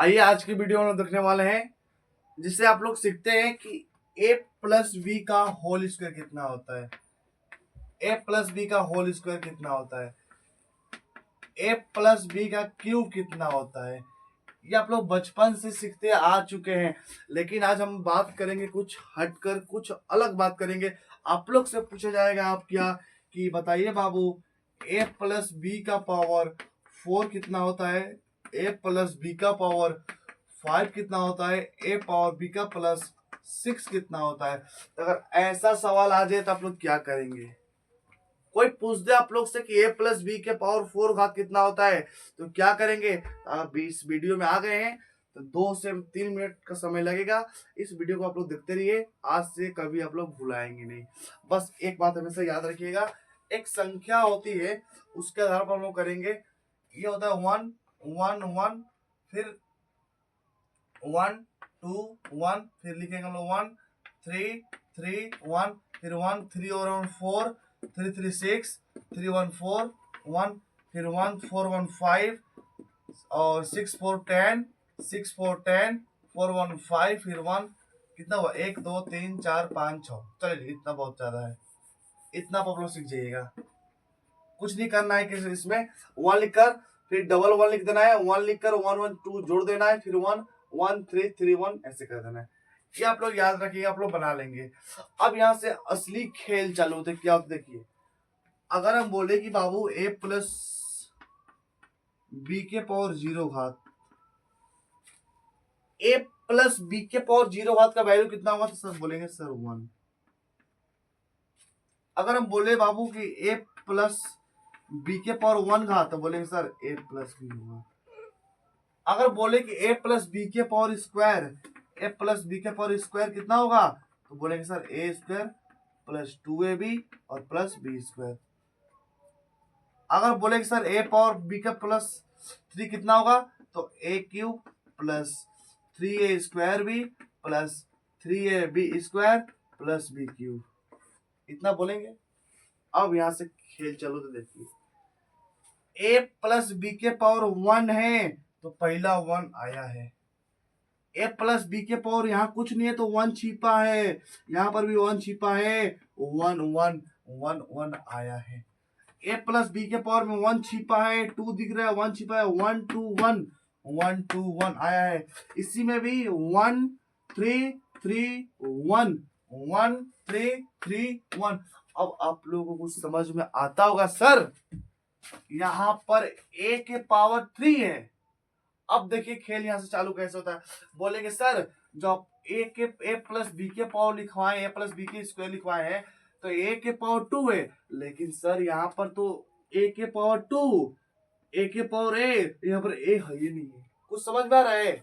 आइए आज की वीडियो में हम देखने वाले हैं जिससे आप लोग सीखते हैं कि a प्लस बी का होल स्क्वायर कितना होता है। a प्लस बी का होल स्क्वायर कितना होता है। a प्लस बी का क्यूब कितना होता है। ये आप लोग बचपन से सीखते आ चुके हैं, लेकिन आज हम बात करेंगे कुछ हटकर, कुछ अलग बात करेंगे। आप लोग से पूछा जाएगा आप क्या कि बताइए बाबू, a प्लस बी का पावर 4 कितना होता है, a प्लस बी का पावर 5 कितना होता है, a पावर b का प्लस 6 कितना होता है। तो अगर ऐसा सवाल आ जाए तो आप लोग क्या करेंगे। कोई पूछ दे आप लोग से कि a प्लस बी के पावर 4 घात कितना होता है तो क्या करेंगे। आप इस वीडियो में आ गए हैं तो 2 से 3 मिनट का समय लगेगा। इस वीडियो को आप लोग देखते रहिए, आज से कभी आप लोग भुलाएंगे नहीं। बस एक बात हमेशा याद रखिएगा, एक संख्या होती है उसके आधार पर हम लोग करेंगे। ये होता है 1 1 1, फिर 1 2 1, फिर लिखेंगे हम लोग 1 3 3 1, फिर 1 3 और 4 3 3 6 3 1 4 1, फिर 1 4 1 5 और 6 4 10 6 4 10 4 1 5, फिर 1 कितना हुआ 1 2 3 4 5 6। चलिए इतना बहुत ज्यादा है, इतना आप लोग सीख जाइएगा। कुछ नहीं करना है कि इसमें 1 लिखकर फिर डबल 1 लिख देना है, 1 लिखकर 1 1 2 जोड़ देना है, फिर 1 1 3 3 1 ऐसे कर देना है। ये आप लोग याद रखिएगा, आप लोग बना लेंगे। अब यहाँ से असली खेल चालू होते क्या होता देखिए। अगर हम बोले कि बाबू a प्लस बी के पावर 0 घात, a प्लस बी के पावर 0 घात का वैल्यू कितना होगा तो सर बोलेंगे सर 1। अगर हम बोले बाबू कि a प्लस बी के पावर 1 घात तो बोलेंगे सर a प्लस बी होगा। अगर बोले कि a प्लस बी के power square, a plus B के पावर स्क्वायर कितना होगा तो बोलेंगे sir a square plus 2ab और प्लस बी स्क्वायर। अगर बोले कि सर a पावर b का प्लस 3 कितना होगा तो a cube plus 3a square b plus 3ab square plus b cube, इतना बोलेंगे। अब यहां से खेल चलो तो देखिए, a प्लस बी के पावर 1 है तो पहला 1 आया है। a प्लस बी के पावर यहाँ कुछ नहीं है तो 1 छिपा है, यहाँ पर भी 1 छिपा है, 1 1 1 1 आया है। a प्लस बी के पावर में 1 छिपा है, 2 दिख रहा है, 1 छिपा है, 1 2 1 1 2 1 आया है। इसी में भी 1 3 3 1 1 3 3 1। अब आप लोगों को समझ में आता होगा सर यहाँ पर a के पावर 3 है। अब देखिए खेल यहाँ से चालू कैसे होता है। बोलेंगे सर जब a प्लस बी के पावर लिखवाए, a प्लस बी के स्क्वायर लिखवाए हैं तो a के पावर 2 है, लेकिन सर यहाँ पर तो a के पावर 2, a के पावर a, यहाँ पर a है ही नहीं है। कुछ समझ में आ रहा है।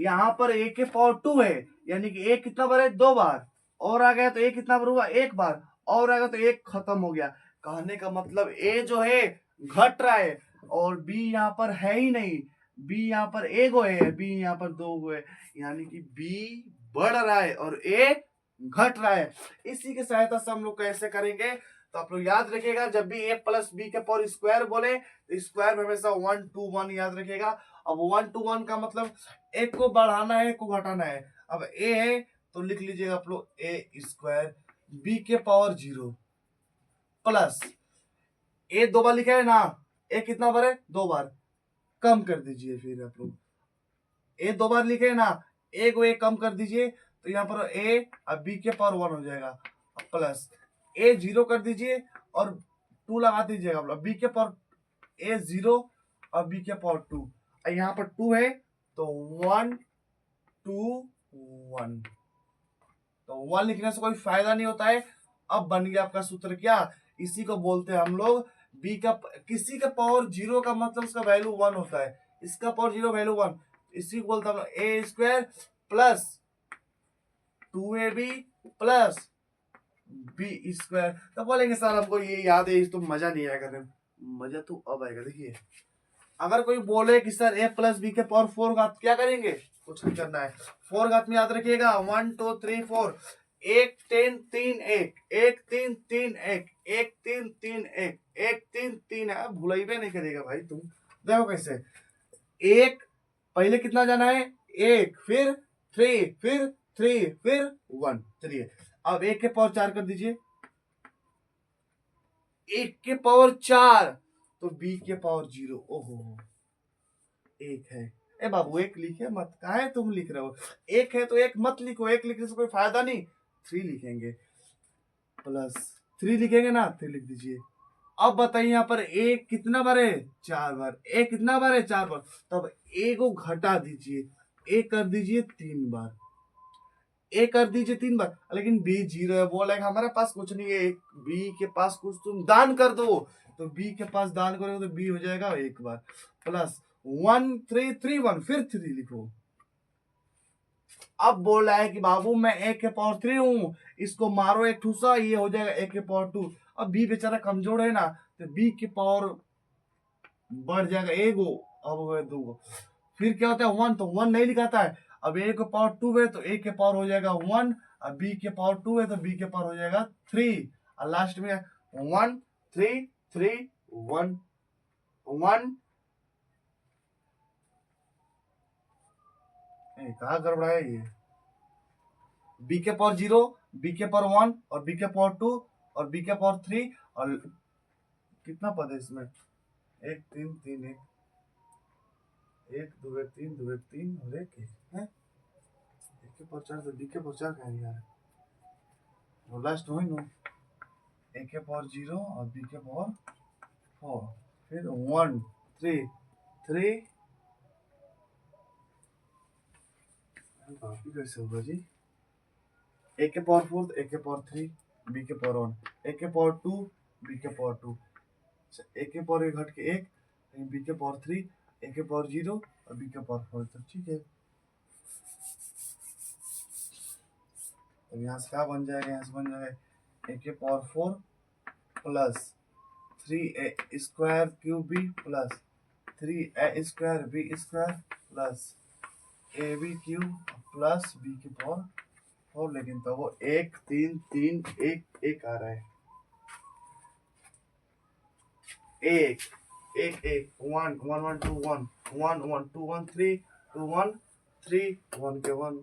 यहाँ पर a के पावर 2 है, यानी कि a कितना बार है 2 बार, और आ गया तो a कितना बार हुआ 1 बार, और आ गया तो 1 खत्म हो गया। कहने का मतलब a जो है घट रहा है और b यहाँ पर है ही नहीं। b यहाँ पर 1 गो है, b यहाँ पर 2 गो है, यानी कि b बढ़ रहा है और a घट रहा है। इसी की सहायता से हम लोग कैसे करेंगे तो आप लोग याद रखिएगा, जब भी a प्लस बी के पावर स्क्वायर बोले तो स्क्वायर में हमेशा 1 2 1 याद रखिएगा। अब 1 2 1 का मतलब एक को बढ़ाना है, एक को घटाना है। अब a है तो लिख लीजिएगा आप लोग a स्क्वायर b के पावर 0 प्लस a 2 बार लिखा है ना, a कितना बार है 2 बार, कम कर दीजिए। फिर आप लोग a 2 बार लिखे है ना, a को a कम कर दीजिए तो यहाँ पर a और b के पावर 1 हो जाएगा, प्लस a 0 कर दीजिए और 2 लगा दीजिएगा आप लोग, b के पावर a 0 और b के पावर 2, यहाँ पर 2 है तो 1 2 1, तो 1 लिखने से कोई फायदा नहीं होता है। अब बन गया आपका सूत्र क्या, इसी को बोलते हैं हम लोग b का, किसी का पावर 0 का मतलब उसका वैल्यू 1 होता है, इसका पावर 0 वैल्यू 1, इसी को बोलते हैं a square plus 2ab plus B square. तो बोलेंगे सर हमको ये याद है तो मजा नहीं आएगा। मजा तो अब आएगा। देखिए अगर कोई बोले कि सर a प्लस बी के पावर 4 घात, क्या करेंगे, कुछ नहीं करना है। 4 घात में याद रखिएगा 1 2 3 4, 1 3 3 1 1 3 3 1 1 3 3 1 1 3 3 है, भूलाइबे नहीं करेगा भाई तुम। देखो कैसे एक पहले कितना जाना है, एक, फिर 3, फिर 3, फिर 1। चलिए अब 1 के पावर 4 कर दीजिए, 1 के पावर 4 तो b के पावर 0। ओहो, एक है। ए बाबू एक लिखे मत, काहे तुम लिख रहे हो, एक है तो एक मत लिखो, एक लिखने से कोई फायदा नहीं, 3 लिखेंगे, प्लस 3 लिखेंगे ना, 3 लिख दीजिए। अब बताइए यहाँ पर एक कितना बार है, 4 बार, एक कितना बार है, 4 बार, तब ए को घटा दीजिए, ए कर दीजिए 3 बार, ए कर दीजिए 3 बार, लेकिन बी 0 है, बोला हमारे पास कुछ नहीं है, बी के पास कुछ तुम दान कर दो, तो बी के पास दान करोगे तो बी हो जाएगा एक बार, प्लस 1 3 3 1, फिर 3 लिखो। अब बोल रहा है कि बाबू मैं ए के पावर 3 हूं, इसको मारो एक ठूसा, ये हो जाएगा ए के पावर 2। अब बी बेचारा कमजोर है ना, तो बी के पावर बढ़ जाएगा एगो, अब हो गए 2। फिर क्या होता है 1, तो 1 नहीं लिखाता है, अब ए के पावर 2 है तो ए के पावर हो जाएगा 1, अब बी के पावर 2 है तो बी के पावर हो जाएगा 3, और लास्ट में 1 3 3 1 1। कहा गड़बड़ा है ये, बी के पावर 0, बी के पावर 1 और बी के पावर 2 और बी के पावर 3, और कितना पद है इसमें, 1 3 3 1 1 2 1 3 2 1 3 और 1 है, एक के पावर 4 तो बी के पावर 4 कह यार, वो लास्ट हो ही नो, ए के पावर 0 और बी के पावर 4, फिर 1 3 3, काफी कैसे होगा जी, ए के पावर 4 तो ए के पावर 3, बी के पावर 1, ए के पावर 2, बी के पावर 2, ए के पावर 1 घट के 1, बी के पावर 3, ए के पावर 0 और बी के पावर 4, तो ठीक है। तो यहाँ से क्या बन जाएगा, यहाँ से बन जाएगा ए के power 4 plus 3a square cube B plus 3a square B square plus A B cube plus B के पावर 4, लेकिन तो वो 1 3 3 1 1 आ रहा है, 1 1 1 1 1 1 2 1 1 1 2 1 3 2 1 3 1 के 1।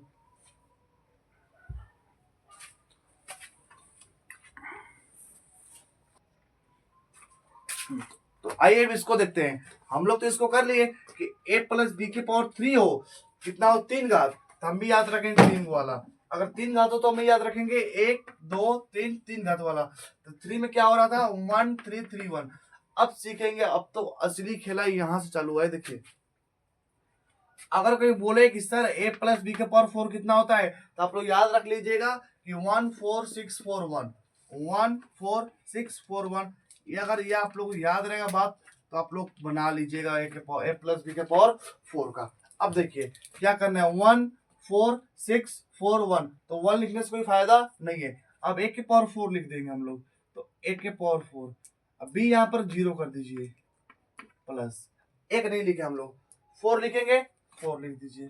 तो आइए अब इसको देखते हैं, हम लोग तो इसको कर लिए कि a प्लस बी के पावर 3 हो, कितना हो 3 घात, तो हम भी याद रखेंगे 3 वाला, अगर 3 घात हो तो हम याद रखेंगे 1 2 3 3 घात वाला, तो 3 में क्या हो रहा था 1 3 3 1। अब सीखेंगे, अब तो असली खेला यहाँ से चालू है। देखिए अगर कोई बोले कि सर a प्लस बी के पावर 4 कितना होता है, तो आप लोग याद रख लीजिएगा कि 1 4 6 4 1 1 4 6 4 1, ये अगर ये आप लोग याद रहेगा बात तो आप लोग बना लीजिएगा ए प्लस बी के पावर 4 का। अब देखिए क्या करना है, 1 4 6 4 1, तो 1 लिखने से कोई फायदा नहीं है, अब ए के पावर 4 लिख देंगे हम लोग, तो ए के पावर 4, अब बी यहाँ पर 0 कर दीजिए, प्लस 1 नहीं लिखे हम लोग, 4 लिखेंगे, 4 लिख दीजिए,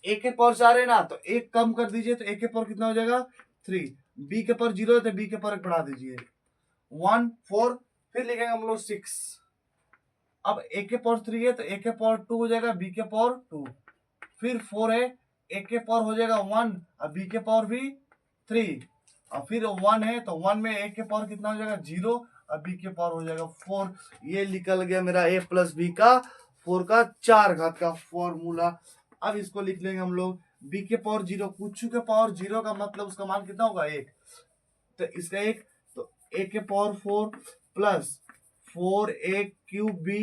ए के पावर 4 है ना, तो 1 कम कर दीजिए, तो ए के पावर कितना हो जाएगा 3, बी के पावर 0 है तो बी के पावर बढ़ा दीजिए 1 4, फिर लिखेंगे हम लोग 6, अब ए के पावर 3 है तो ए के पावर 2 हो जाएगा, बी के पावर 2, फिर 4 है, ए के पावर हो जाएगा 1 और बी के पावर भी 3, और फिर 1 है तो 1 में ए के पावर कितना हो जाएगा 0 और बी के पावर हो जाएगा 4। ये निकल गया मेरा ए प्लस बी का 4 का 4 घात का फॉर्मूला। अब इसको लिख लेंगे हम लोग, बी के पावर 0, कुछ के पावर 0 का मतलब उसका मान कितना होगा 1, तो इसका 1, तो ए के power 4 plus 4a cube B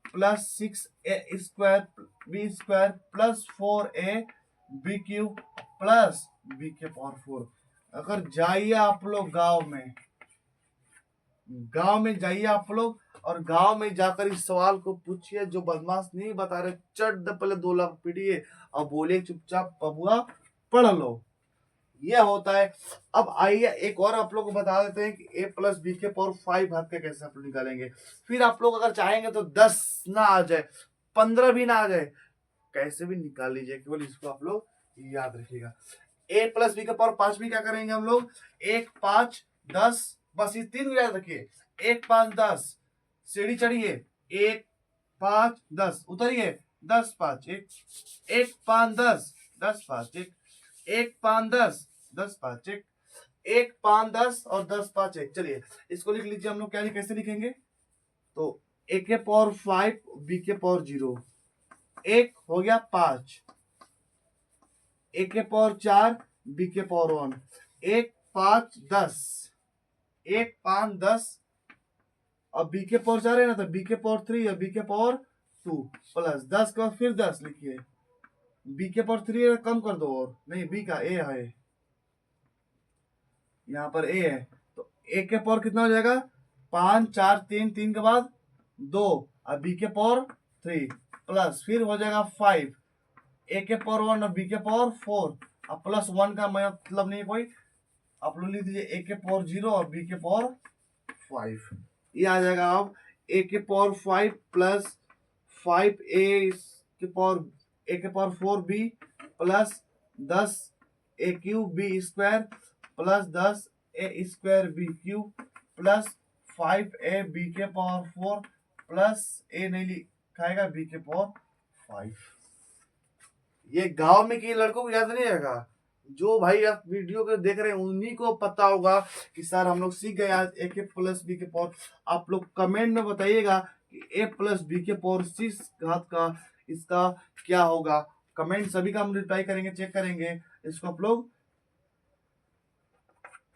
plus 6a square B square plus 4a B cube plus B के पावर 4। अगर जाइए आप लोग गांव में जाइए आप लोग, और गांव में जाकर इस सवाल को पूछिए, जो बदमाश नहीं बता रहे चट पहले 2 लाख पीटिए और बोलिए चुपचाप बबुआ पढ़ लो, यह होता है। अब आइए एक और आप लोग को बता देते हैं कि a प्लस बी के पावर 5 भाग के कैसे आप लोग निकालेंगे। फिर आप लोग अगर चाहेंगे तो 10 ना आ जाए, 15 भी ना आ जाए, कैसे भी निकाल लीजिए, केवल इसको आप लोग याद रखिएगा। a प्लस बी के पावर 5 भी क्या करेंगे हम लोग, 1 5 10, बस ये 3 याद रखिए, 1 5 10, सीढ़ी चढ़िए 1 5 10 उतरिए, 10 5 1, 1 5 10, 10 5 1, 1 5 10, 10 5 1, 1 5 10 और 10 5 1। चलिए इसको लिख लीजिए हम लोग, क्या कैसे लिखेंगे, तो a के पावर 5 b के पावर 0, एक हो गया 5, a के पावर 4 b के पावर 1, 1 5 10, 1 5 10 और b के पावर 4 है ना, तो b के पावर 3 और b के पावर 2 प्लस 10 का फिर 10 लिखिए, b के पावर 3 है, कम कर दो, और नहीं b का a है, यहाँ पर a है, तो a के पावर कितना हो जाएगा, 5 4 3 3 के बाद 2 और b के पावर 3 प्लस फिर हो जाएगा 5, a के पावर 1 और b के पावर 4, अब प्लस 1 का मतलब नहीं कोई, आप लोग लिख दीजिए a के पावर 0 और b के पावर 5, ये आ जाएगा। अब a के पावर 5 प्लस 5 a के power 4b plus 10 a cube b square plus 10 a square b cube plus 5a b के पावर 4 प्लस a नहीं लिखाएगा b के पावर 5। ये गांव में के लड़कों को याद नहीं रहेगा, जो भाई आप वीडियो को देख रहे हैं उन्हीं को पता होगा कि सर हम लोग सीख गए आज ए के प्लस बी के पावर। आप लोग कमेंट में बताइएगा कि ए प्लस बी के पावर 6 घात का इसका क्या होगा। कमेंट सभी का हम रिप्लाई करेंगे, चेक करेंगे, इसको आप लोग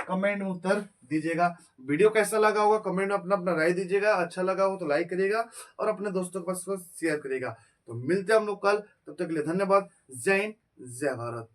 कमेंट में उत्तर दीजिएगा। वीडियो कैसा लगा होगा कमेंट में अपना अपना राय दीजिएगा, अच्छा लगा हो तो लाइक करिएगा और अपने दोस्तों के पास शेयर करिएगा। तो मिलते हैं हम लोग कल, तब तक के लिए धन्यवाद। जय हिंद, जय भारत।